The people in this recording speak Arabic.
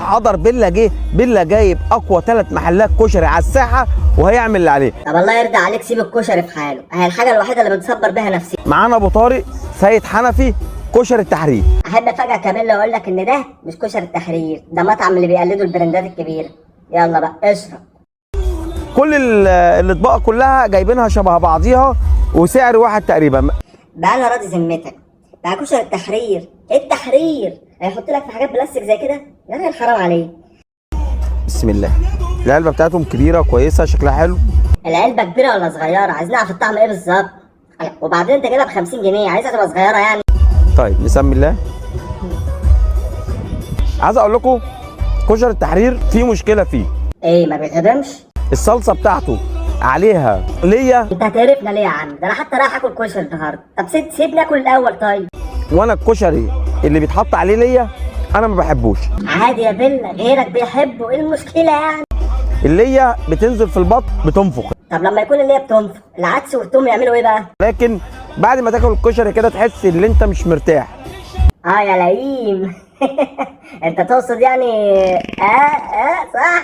حضر بيلا، جه بيلا جايب اقوى 3 محلات كشري على الساحه وهيعمل اللي عليه. طب الله يرضى عليك سيب الكشري في حاله، هي الحاجه الوحيده اللي بنصبر بيها نفسي. معانا ابو طارق سيد حنفي كشري التحرير. احب افاجئك يا بيلا واقول لك ان ده مش كشري التحرير، ده مطعم اللي بيقلدوا البراندات الكبيره. يلا بقى اشرب. كل الاطباق كلها جايبينها شبه بعضيها وسعر واحد تقريبا. بقى انا راضي ذمتك، بقى كشري التحرير التحرير هيحط لك في حاجات بلاستيك زي كده؟ يا راجل حرام عليك. بسم الله. العلبه بتاعتهم كبيره كويسه شكلها حلو. العلبه كبيره ولا صغيره؟ عايزين نعرف الطعم ايه بالظبط. وبعدين انت جايبها ب 50 جنيه، عايزها تبقى صغيره يعني؟ طيب نسمي الله. عايز اقول لكم كشري التحرير فيه مشكله فيه. ايه ما بيتهضمش؟ الصلصه بتاعته عليها ليا. انت هتقرفنا ليه يا عم؟ ده انا حتى رايح اكل كشري النهارده. طب سيبني اكل الاول طيب. وانا الكشري اللي بيتحط عليه ليا انا ما بحبوش. عادي يا بيلا، غيرك بيحبه، ايه المشكله يعني؟ الليا بتنزل في البطن بتنفخ. طب لما يكون اللي هي بتنفخ، العدس والثوم يعملوا ايه بقى؟ لكن بعد ما تاكل الكشري كده تحس ان انت مش مرتاح. اه يا لئيم. انت تقصد يعني صح.